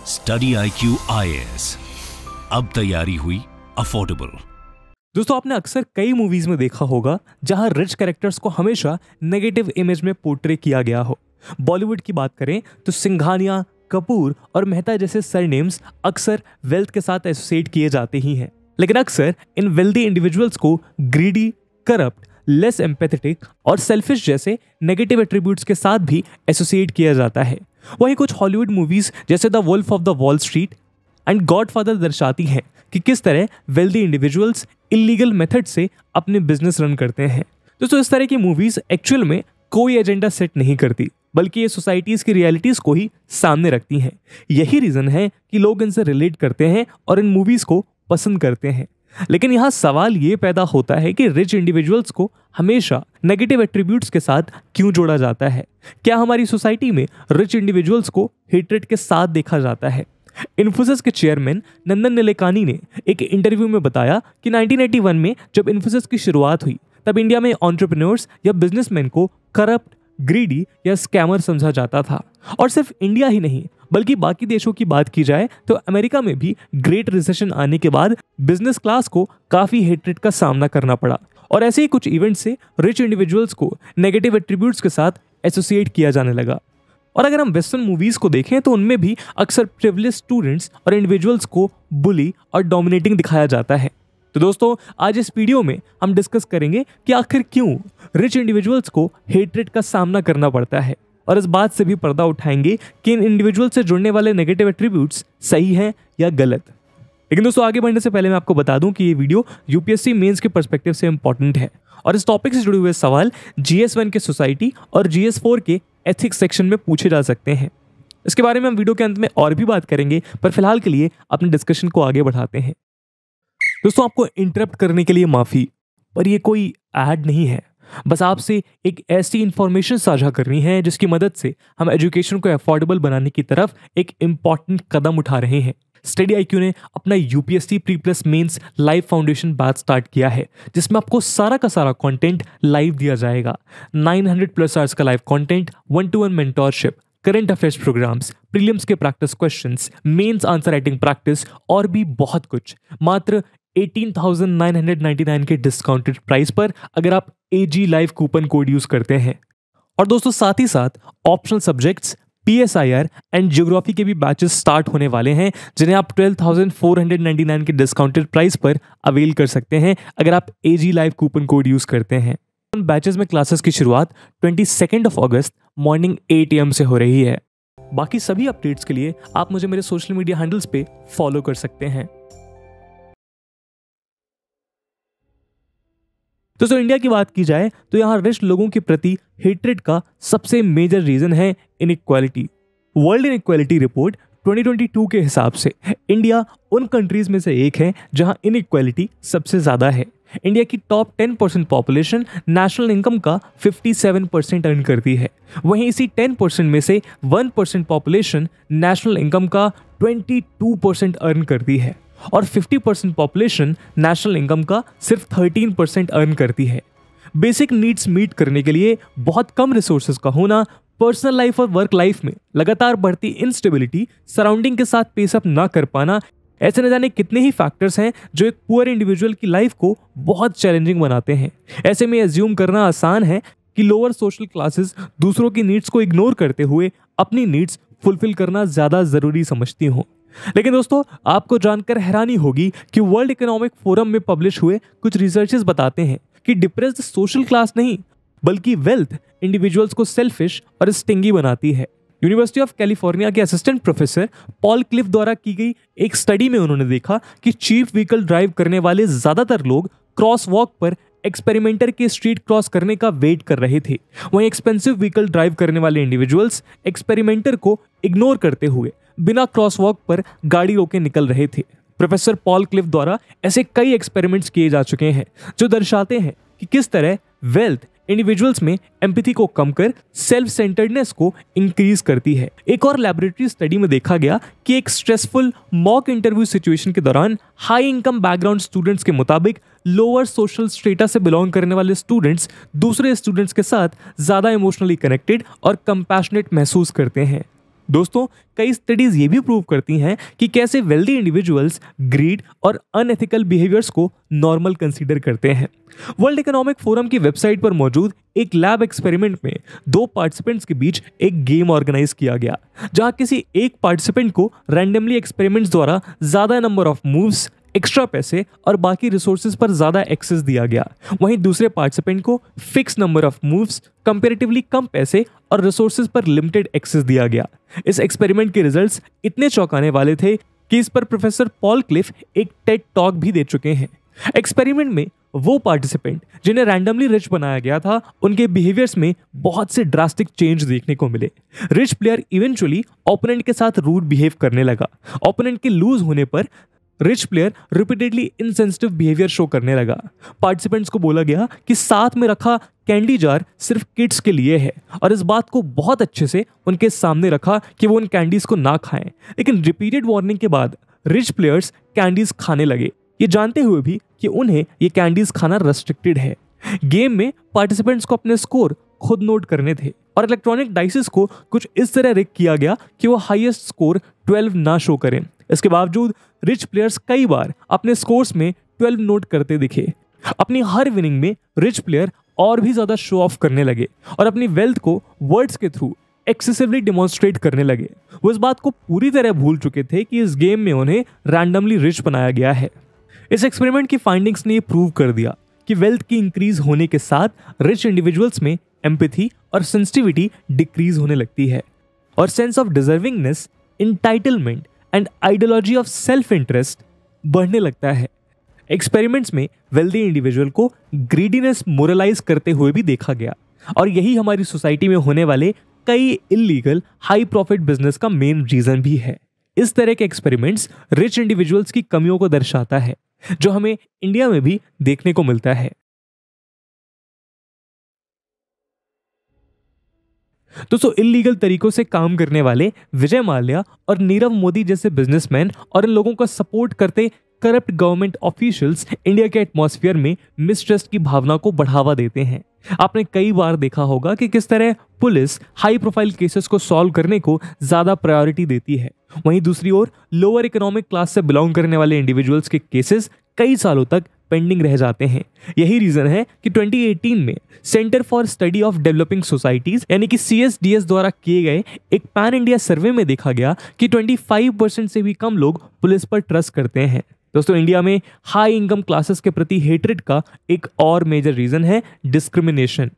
Study IQ IAS, अब तैयारी हुई अफोर्डेबल। दोस्तों, आपने अक्सर कई मूवीज में देखा होगा जहां रिच कैरेक्टर्स को हमेशा नेगेटिव इमेज में पोर्ट्रे किया गया हो। बॉलीवुड की बात करें तो सिंघानिया, कपूर और मेहता जैसे सरनेम्स अक्सर वेल्थ के साथ एसोसिएट किए जाते ही हैं। लेकिन अक्सर इन वेल्दी इंडिविजुअल्स को ग्रीडी, करप्ट, लेस एम्पैथेटिक और सेल्फिश जैसे नेगेटिव एट्रीब्यूट्स के साथ भी एसोसिएट किया जाता है। वहीं कुछ हॉलीवुड मूवीज जैसे the Wolf of the Wall Street and Godfather दर्शाती हैं कि किस तरह वेल्दी इंडिविजुअल्स इलीगल मेथड से अपने बिजनेस रन करते हैं। दोस्तों, इस तरह की मूवीज एक्चुअल में कोई एजेंडा सेट नहीं करती, बल्कि ये सोसाइटीज की रियलिटीज को ही सामने रखती हैं। यही रीजन है कि लोग इनसे रिलेट करते हैं और इन मूवीज को पसंद करते हैं। लेकिन यहाँ सवाल ये पैदा होता है कि रिच इंडिविजुअल्स को हमेशा नेगेटिव एट्रीब्यूट्स के साथ क्यों जोड़ा जाता है? क्या हमारी सोसाइटी में रिच इंडिविजुअल्स को हेट्रेड के साथ देखा जाता है? इन्फोसिस के चेयरमैन नंदन निलेकानी ने एक इंटरव्यू में बताया कि 1981 में जब इन्फोसिस की शुरुआत हुई तब इंडिया में एंटरप्रेन्योर्स या बिजनेसमैन को करप्ट, ग्रीडी या स्कैमर समझा जाता था। और सिर्फ इंडिया ही नहीं बल्कि बाकी देशों की बात की जाए तो अमेरिका में भी ग्रेट रिसेशन आने के बाद बिजनेस क्लास को काफी हेट्रेड का सामना करना पड़ा। और ऐसे ही कुछ इवेंट से रिच इंडिविजुअल्स को नेगेटिव एट्रीब्यूट्स के साथ एसोसिएट किया जाने लगा। और अगर हम वेस्टर्न मूवीज को देखें तो उनमें भी अक्सर प्रिविलेज स्टूडेंट्स और इंडिविजुअल्स को बुली और डोमिनेटिंग दिखाया जाता है। तो दोस्तों, आज इस वीडियो में हम डिस्कस करेंगे कि आखिर क्यों रिच इंडिविजुअल्स को हेट्रेड का सामना करना पड़ता है, और इस बात से भी पर्दा उठाएंगे कि इन इंडिविजुअल से जुड़ने वाले नेगेटिव एट्रीब्यूट्स सही हैं या गलत। लेकिन दोस्तों, आगे बढ़ने से पहले मैं आपको बता दूं कि ये वीडियो यूपीएससी मेंस के पर्सपेक्टिव से इंपॉर्टेंट है और इस टॉपिक से जुड़े हुए सवाल GS1 के सोसाइटी और GS4 के एथिक्स सेक्शन में पूछे जा सकते हैं। इसके बारे में हम वीडियो के अंत में और भी बात करेंगे, पर फिलहाल के लिए अपने डिस्कशन को आगे बढ़ाते हैं। दोस्तों, आपको इंटरप्ट करने के लिए माफी, पर ये कोई ऐड नहीं है। बस आपसे एक ऐसी इंफॉर्मेशन साझा करनी है जिसकी मदद से हम एजुकेशन को अफोर्डेबल बनाने की तरफ एक इंपॉर्टेंट कदम उठा रहे हैं। स्टडी IQ ने अपना UPSC pre plus mains live foundation batch start किया है, जिसमें आपको सारा का सारा कंटेंट लाइव दिया जाएगा। 900+ आवर्स का live content, 1-to-1 mentorship, current affairs programs, prelims के practice questions, mains answer writing practice और भी बहुत कुछ, मात्र 18,999 के डिस्काउंटेड प्राइस पर अगर आप AG live coupon code use करते हैं। और दोस्तों, साथ ही साथ optional subjects, PSIR and geography के भी बैचेस स्टार्ट होने वाले हैं, जिन्हें आप 12,499 के डिस्काउंटेड प्राइस पर अवेल कर सकते हैं अगर आप AG live coupon code use करते हैं। उन बैचेस में क्लासेस की शुरुआत 22 अगस्त मॉर्निंग 8 AM से हो रही है। बाकी सभी अपडेट्स के लिए आप मुझे मेरे सोशल मीडिया हैंडल्स पे फॉलो कर सकते हैं। दोस्तों, इंडिया की बात की जाए तो यहाँ रिच लोगों के प्रति हेट्रेड का सबसे मेजर रीजन है इनइक्वालिटी। वर्ल्ड इनइक्वालिटी रिपोर्ट 2022 के हिसाब से इंडिया उन कंट्रीज में से एक है जहाँ इनइक्वालिटी सबसे ज्यादा है। इंडिया की टॉप 10% पॉपुलेशन नेशनल इनकम का 57% अर्न करती है। वहीं इसी 10% में से 1% पॉपुलेशन नेशनल इनकम का 22% अर्न करती है और 50% पॉपुलेशन नेशनल इनकम का सिर्फ 13% अर्न करती है। बेसिक नीड्स मीट करने के लिए बहुत कम रिसोर्सेज का होना, पर्सनल लाइफ और वर्क लाइफ में लगातार बढ़ती इंस्टेबिलिटी, सराउंडिंग के साथ पेस अप ना कर पाना, ऐसे न जाने कितने ही फैक्टर्स हैं जो एक पुअर इंडिविजुअल की लाइफ को बहुत चैलेंजिंग बनाते हैं। ऐसे में एज्यूम करना आसान है कि लोअर सोशल क्लासेस दूसरों की नीड्स को इग्नोर करते हुए अपनी नीड्स फुलफिल करना ज्यादा जरूरी समझती हों। लेकिन दोस्तों, आपको जानकर हैरानी होगी कि वर्ल्ड इकोनॉमिक फोरम में पब्लिश हुए कुछ रिसर्चेस बताते हैं कि डिप्रेस्ड सोशल क्लास नहीं बल्कि वेल्थ इंडिविजुअल्स को सेल्फिश और स्टिंगी बनाती है। यूनिवर्सिटी ऑफ कैलिफोर्निया के असिस्टेंट प्रोफेसर पॉल क्लिफ द्वारा की गई एक स्टडी में उन्होंने देखा कि चीप व्हीकल ड्राइव करने वाले ज्यादातर लोग क्रॉस वॉक पर एक्सपेरिमेंटर के स्ट्रीट क्रॉस करने का वेट कर रहे थे। वहीं एक्सपेंसिव व्हीकल ड्राइव करने वाले इंडिविजुअल्स एक्सपेरिमेंटर को इग्नोर करते हुए बिना क्रॉस वॉक पर गाड़ी रोके निकल रहे थे। प्रोफेसर पॉल क्लिफ द्वारा ऐसे कई एक्सपेरिमेंट्स किए जा चुके हैं जो दर्शाते हैं कि किस तरह वेल्थ इंडिविजुअल्स में एम्पैथी को कम कर सेल्फ सेंटर्डनेस को इंक्रीज करती है। एक और लैबोरेटरी स्टडी में देखा गया कि एक स्ट्रेसफुल मॉक इंटरव्यू सिचुएशन के दौरान हाई इनकम बैकग्राउंड स्टूडेंट्स के मुताबिक लोअर सोशल स्टेटस से बिलोंग करने वाले स्टूडेंट्स दूसरे स्टूडेंट्स के साथ ज्यादा इमोशनली कनेक्टेड और कंपैशनेट महसूस करते हैं। दोस्तों, कई स्टडीज ये भी प्रूव करती हैं कि कैसे वेल्दी इंडिविजुअल्स ग्रीड और अनएथिकल बिहेवियर्स को नॉर्मल कंसीडर करते हैं। वर्ल्ड इकोनॉमिक फोरम की वेबसाइट पर मौजूद एक लैब एक्सपेरिमेंट में 2 पार्टिसिपेंट्स के बीच एक गेम ऑर्गेनाइज किया गया, जहां किसी एक पार्टिसिपेंट को रैंडमली एक्सपेरिमेंट्स द्वारा ज्यादा नंबर ऑफ मूव्स, एक्स्ट्रा पैसे और बाकी रिसोर्सेज पर ज्यादा एक्सेस दिया गया। वहीं दूसरे पार्टिसिपेंट को fix number of moves, comparatively कम पैसे और रिसोर्सेज पर लिमिटेड एक्सेस दिया गया। इस एक्सपेरिमेंट के रिजल्ट्स इतने चौंकाने वाले थे कि इस पर प्रोफेसर पॉल क्लिफ एक टेड टॉक भी दे चुके हैं। एक्सपेरिमेंट में वो पार्टिसिपेंट जिन्हें रैंडमली रिच बनाया गया था, उनके बिहेवियर्स में बहुत से ड्रास्टिक चेंज देखने को मिले। रिच प्लेयर इवेंचुअली ओपोनेंट के साथ रूड बिहेव करने लगा। ओपोनेंट के लूज होने पर rich player repeatedly insensitive behaviour show करने लगा। पार्टिसिपेंट्स को बोला गया कि साथ में रखा कैंडी जार सिर्फ किड्स के लिए है और इस बात को बहुत अच्छे से उनके सामने रखा कि वो उन कैंडीज को ना खाएं। लेकिन रिपीटेड वार्निंग के बाद रिच प्लेयर्स कैंडीज खाने लगे, ये जानते हुए भी कि उन्हें ये कैंडीज खाना रेस्ट्रिक्टेड है। गेम में पार्टिसिपेंट्स को अपने स्कोर खुद नोट करने थे और इलेक्ट्रॉनिक डाइसेस को कुछ इस तरह रिग किया गया कि वो हाईएस्ट स्कोर 12 ना शो करें। इसके बावजूद रिच प्लेयर्स कई बार अपने स्कोर्स में 12 नोट करते दिखे। अपनी हर विनिंग में रिच प्लेयर और भी ज्यादा शो ऑफ करने लगे और अपनी वेल्थ को वर्ड्स के थ्रू एक्सेसिवली डिमॉन्स्ट्रेट करने लगे। वो इस बात को पूरी तरह भूल चुके थे कि इस गेम में उन्हें रैंडमली रिच बनाया गया है। इस एक्सपेरिमेंट की फाइंडिंग्स ने ये प्रूव कर दिया कि वेल्थ की इंक्रीज होने के साथ रिच इंडिविजुअल्स में एम्पैथी और सेंसिटिविटी डिक्रीज होने लगती है और sense of deservingness, entitlement and ideology of self interest बढ़ने लगता है। एक्सपेरिमेंट्स में वेल्दी इंडिविजुअल को ग्रीडीनेस मोरलाइज करते हुए भी देखा गया और यही हमारी सोसाइटी में होने वाले कई इलीगल हाई प्रॉफिट बिजनेस का मेन रीजन भी है। इस तरह के एक्सपेरिमेंट्स रिच इंडिविजुअल्स की कमियों को दर्शाता है, जो हमें इंडिया में भी देखने को मिलता है। दोस्तों, इलीगल तरीकों से काम करने वाले विजय माल्या और नीरव मोदी जैसे बिजनेसमैन और इन लोगों का सपोर्ट करते करप्ट गवर्नमेंट ऑफिशियल्स इंडिया के एटमॉस्फेयर में मिसट्रस्ट की भावना को बढ़ावा देते हैं। आपने कई बार देखा होगा कि किस तरह पुलिस हाई प्रोफाइल केसेस को सॉल्व करने को ज्यादा प्रायोरिटी देती है, वहीं दूसरी ओर लोअर इकोनॉमिक क्लास से बिलोंग करने वाले इंडिविजुअल्स के केसेस कई सालों तक पेंडिंग रह जाते हैं। यही रीजन है कि 2018 में centre for study of developing societies यानी कि CSDS द्वारा किए गए एक पैन इंडिया सर्वे में देखा गया कि 25% से भी कम लोग पुलिस पर ट्रस्ट करते हैं। दोस्तों, इंडिया में हाई इनकम क्लासेस के प्रति हेट्रेड का एक और मेजर रीजन है डिस्क्रिमिनेशन।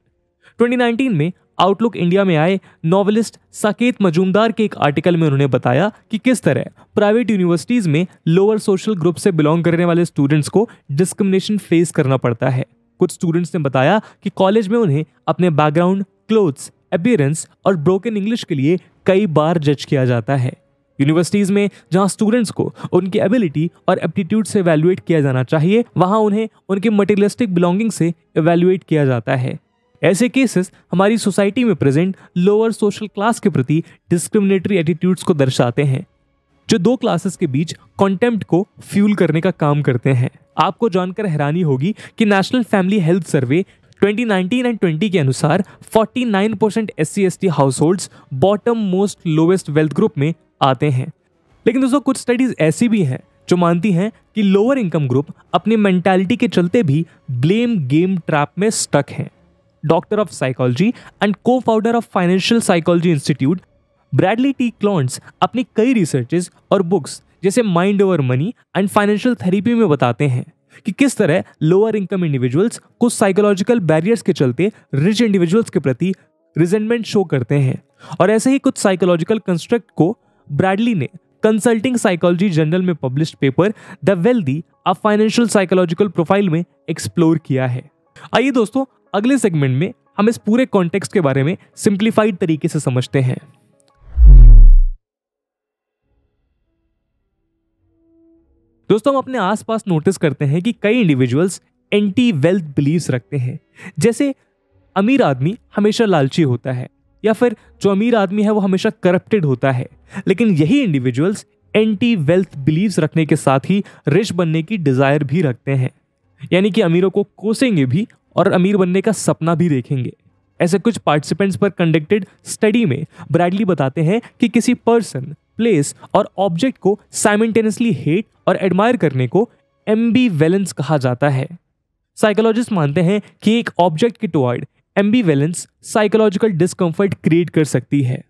2019 में आउटलुक इंडिया में आए नॉवेलिस्ट साकेत मजूमदार के एक आर्टिकल में उन्होंने बताया कि किस तरह प्राइवेट यूनिवर्सिटीज में लोअर सोशल ग्रुप से बिलोंग करने वाले स्टूडेंट्स को डिस्क्रिमिनेशन फेस करना पड़ता है। कुछ स्टूडेंट्स ने बताया कि कॉलेज में उन्हें अपने बैकग्राउंड, क्लोथ्स, अपीयरेंस और ब्रोकन इंग्लिश के लिए कई बार जज किया जाता है। यूनिवर्सिटीज में जहां स्टूडेंट्स को उनकी एबिलिटी और एप्टीट्यूड से इवैल्यूएट किया जाना चाहिए, वहां उन्हें उनके मटेरियलिस्टिक बिलोंगिंग से इवैल्यूएट किया जाता है। ऐसे केसेस हमारी सोसाइटी में प्रेजेंट लोअर सोशल क्लास के प्रति डिस्क्रिमिनेटरी एटीट्यूड्स को दर्शाते हैं, जो 2 क्लासेस के बीच कॉन्टेम्प्ट को फ्यूल करने का काम करते हैं। आपको जानकर हैरानी होगी कि national family health survey 2019 and 20 के अनुसार 49% SC/ST house holds bottom most lowest wealth group में आते हैं। लेकिन दोस्तों, कुछ स्टडीज ऐसी भी हैं जो मानती हैं कि लोअर इनकम ग्रुप अपनी मेंटालिटी के चलते भी ब्लेम गेम ट्रैप में स्टक हैं। Doctor of psychology and co founder of financial psychology institute Bradley T Klontz अपनी कई रिसर्चेस और बुक्स जैसे mind over money and financial therapy में बताते हैं कि किस तरह लोअर इनकम इंडिविजुअल्स कुछ साइकोलॉजिकल बैरियर्स के चलते रिच इंडिविजुअल्स के प्रति रिजेंटमेंट शो करते हैं। और ऐसे ही कुछ साइकोलॉजिकल कंस्ट्रक्ट को ब्रैडली ने कंसल्टिंग साइकोलॉजी जर्नल में published paper the wealthy a financial psychological profile में एक्सप्लोर किया है। आइए दोस्तों, अगले सेगमेंट में हम इस पूरे कॉन्टेक्स्ट के बारे में सिंप्लीफाइड तरीके से समझते हैं। दोस्तों, हम अपने आसपास नोटिस करते हैं कि कई इंडिविजुअल्स एंटी वेल्थ बिलीव्स रखते हैं। जैसे अमीर आदमी हमेशा लालची होता है, या फिर जो अमीर आदमी है वो हमेशा करप्टेड होता है। लेकिन यही इंडिविजुअल्स एंटी वेल्थ बिलीव्स रखने के साथ ही रिच बनने की डिजायर भी रखते हैं, यानी कि अमीरों को कोसेंगे भी और अमीर बनने का सपना भी देखेंगे। ऐसे कुछ पार्टिसिपेंट्स पर कंडक्टेड स्टडी में ब्रैडली बताते हैं कि किसी पर्सन, प्लेस और ऑब्जेक्ट को साइमल्टेनियसली हेट और एडमायर करने को एम्बीवेलेंस कहा जाता है। साइकोलॉजिस्ट मानते हैं कि एक ऑब्जेक्ट के टुवर्ड एम्बीवेलेंस साइकोलॉजिकल डिस्कम्फर्ट क्रिएट कर सकती है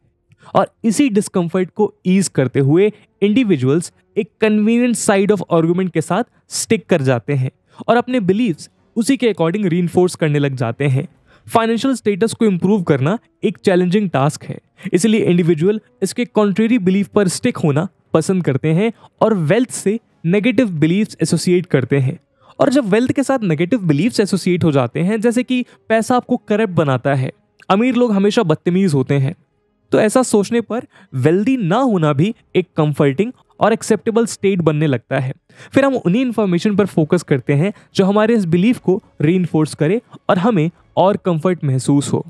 और इसी डिस्कम्फर्ट को ईज करते हुए इंडिविजुअल्स एक कन्वीनियंट साइड ऑफ आर्गुमेंट के साथ स्टिक कर जाते हैं और अपने बिलीव्स उसी के अकॉर्डिंग रीइंफोर्स करने लग जाते हैं। फाइनेंशियल स्टेटस को इंप्रूव करना एक चैलेंजिंग टास्क है, इसलिए इंडिविजुअल इसके कॉन्ट्रेरी बिलीफ पर स्टिक होना पसंद करते हैं और वेल्थ से नेगेटिव बिलीव्स एसोसिएट करते हैं। और जब वेल्थ के साथ नेगेटिव बिलीव्स एसोसिएट हो जाते हैं, जैसे कि पैसा आपको करप्ट बनाता है, अमीर लोग हमेशा बदतमीज होते हैं, तो ऐसा सोचने पर वेल्दी ना होना भी एक कंफर्टिंग और एक्सेप्टेबल स्टेट बनने लगता है। फिर हम उन्हीं इंफॉर्मेशन पर फोकस करते हैं जो हमारे इस बिलीफ को रीइंफोर्स करे और हमें और कंफर्ट महसूस हो।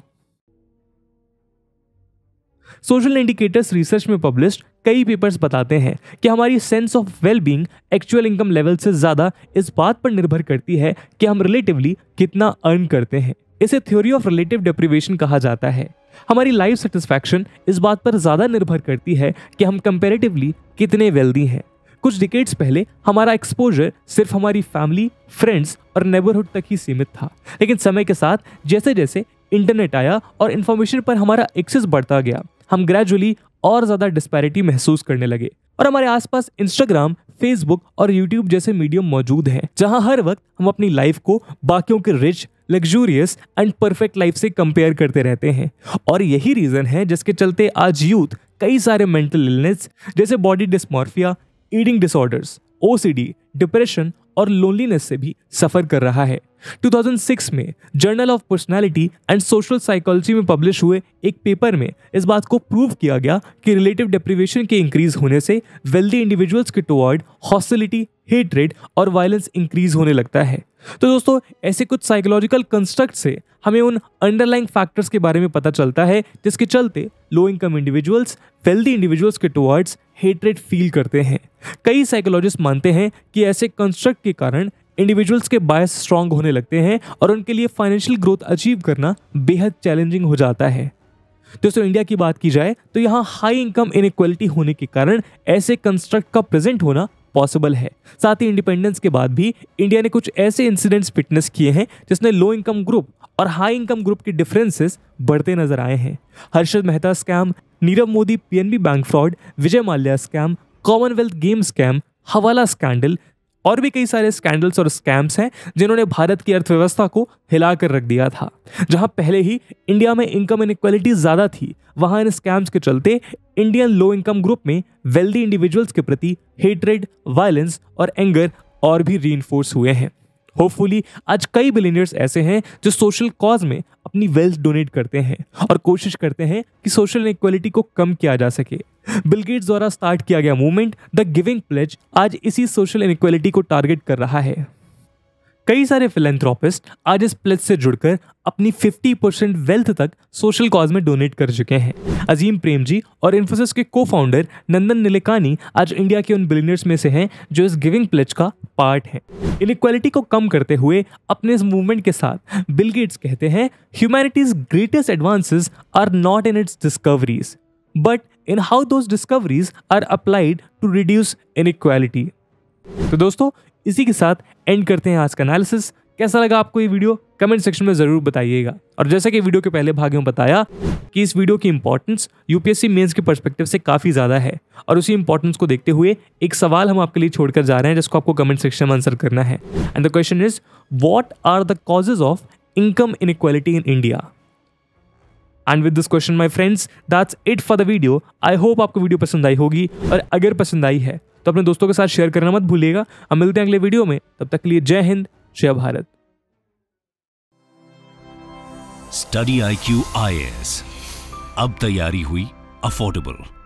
सोशल इंडिकेटर्स रिसर्च में पब्लिश्ड कई पेपर्स बताते हैं कि हमारी sense of wellbeing actual income level से ज्यादा इस बात पर निर्भर करती है कि हम रिलेटिवली कितना अर्न करते हैं। इसे थ्योरी ऑफ रिलेटिव डेप्रिवेशन कहा जाता है। हमारी लाइफ सेटिस्फैक्शन इस बात पर ज्यादा निर्भर करती है कि हम कंपैरेटिवली कितने वेल्दी हैं। कुछ डिकेड्स पहले हमारा एक्सपोजर सिर्फ हमारी फैमिली, फ्रेंड्स और नेबरहुड तक ही सीमित था, लेकिन समय के साथ जैसे जैसे इंटरनेट आया और इंफॉर्मेशन पर हमारा एक्सेस बढ़ता गया, हम ग्रेजुअली और ज्यादा डिस्पैरिटी महसूस करने लगे और हमारे आसपास इंस्टाग्राम, फेसबुक और यूट्यूब जैसे मीडियम मौजूद हैं, जहां हर वक्त हम अपनी लाइफ को बाकियों के rich, luxurious and perfect life से कंपेयर करते रहते हैं। और यही रीजन है जिसके चलते आज यूथ कई सारे मेंटल इलनेस जैसे body dysmorphia, eating disorders, OCD, depression और लोनलीनेस से भी सफर कर रहा है। 2006 में journal of personality and social psychology में पब्लिश हुए एक पेपर में इस बात को प्रूव किया गया कि रिलेटिव डिप्रिवेशन के इंक्रीज होने से वेल्दी इंडिविजुअल्स के टुवर्ड हॉस्टिलिटी, हेट्रेड और वायलेंस इंक्रीज होने लगता है। तो दोस्तों, ऐसे कुछ साइकोलॉजिकल कंस्ट्रक्ट से हमें उन अंडरलाइंग फैक्टर्स के बारे में पता चलता है जिसके चलते low income individuals wealthy individuals के टुवर्ड्स हेट्रेड फील करते हैं। कई साइकोलॉजिस्ट मानते हैं कि ऐसे कंस्ट्रक्ट के कारण इंडिविजुअल्स के बायस स्ट्रांग होने लगते हैं और उनके लिए फाइनेंशियल ग्रोथ अचीव करना बेहद चैलेंजिंग हो जाता है। दोस्तों, इंडिया की बात की जाए तो यहाँ हाई इनकम इनइक्वालिटी होने के कारण ऐसे कंस्ट्रक्ट का प्रेजेंट होना पॉसिबल है। साथ ही इंडिपेंडेंस के बाद भी इंडिया ने कुछ ऐसे इंसिडेंट्स विटनेस किए हैं जिसने लो इनकम ग्रुप और हाई इनकम ग्रुप के डिफरेंसेस बढ़ते नजर आए हैं। Harshad Mehta scam, Nirav Modi PNB bank fraud, Vijay Mallya scam, Commonwealth game scam, hawala scandal और भी कई सारे स्कैंडल्स और स्कैम्स हैं जिन्होंने भारत की अर्थव्यवस्था को हिला कर रख दिया था। जहां पहले ही इंडिया में इनकम इनइक्वालिटी ज्यादा थी, वहां इन स्कैम्स के चलते इंडियन लो इनकम ग्रुप में वेल्दी इंडिविजुअल्स के प्रति हेट्रेड, वायलेंस और एंगर और भी रीइंफोर्स हुए हैं। होपफुली आज कई बिलियनियर्स ऐसे हैं जो सोशल कॉज में अपनी वेल्थ डोनेट करते हैं और कोशिश करते हैं कि सोशल इनइक्वालिटी को कम किया जा सके। बिल गेट्स द्वारा स्टार्ट किया गया मूवमेंट द गिविंग प्लेज आज इसी सोशल इनइक्वालिटी को टारगेट कर रहा है। कई सारे फिलैंथ्रोपिस्ट आज इस प्लेज से जुड़कर अपनी 50% वेल्थ तक सोशल कॉज में डोनेट कर चुके हैं। अजीम प्रेमजी और इन्फोसिस के को-फाउंडर नंदन निलेकानी आज इंडिया के उन बिलियनियर्स में से हैं जो इस गिविंग प्लेज का पार्ट हैं। इनइक्वालिटी को कम करते हुए अपने इस मूवमेंट के साथ बिल गेट्स कहते हैं, humanity's greatest advances are not in its discoveries but in how those discoveries are applied to reduce inequality. तो दोस्तों, इसी के साथ एंड करते हैं आज का एनालिसिस। कैसा लगा आपको ये वीडियो कमेंट सेक्शन में जरूर बताइएगा। और जैसा कि वीडियो के पहले भाग में बताया कि इस वीडियो की इंपॉर्टेंस यूपीएससी मेंस के पर्सपेक्टिव से काफी ज्यादा है और उसी इंपॉर्टेंस को देखते हुए एक सवाल हम आपके लिए छोड़कर जा रहे हैं जिसको आपको कमेंट सेक्शन में आंसर करना है। And the question is, what are the causes of income inequality in India? And with this question my friends, that's it for the video. I hope आपको वीडियो पसंद आई होगी और अगर पसंद आई है तो अपने दोस्तों के साथ शेयर करना मत भूलिएगा। हम मिलते हैं अगले वीडियो में, तब तक के लिए जय हिंद, जय भारत। स्टडी IQ IAS, अब तैयारी हुई अफोर्डेबल।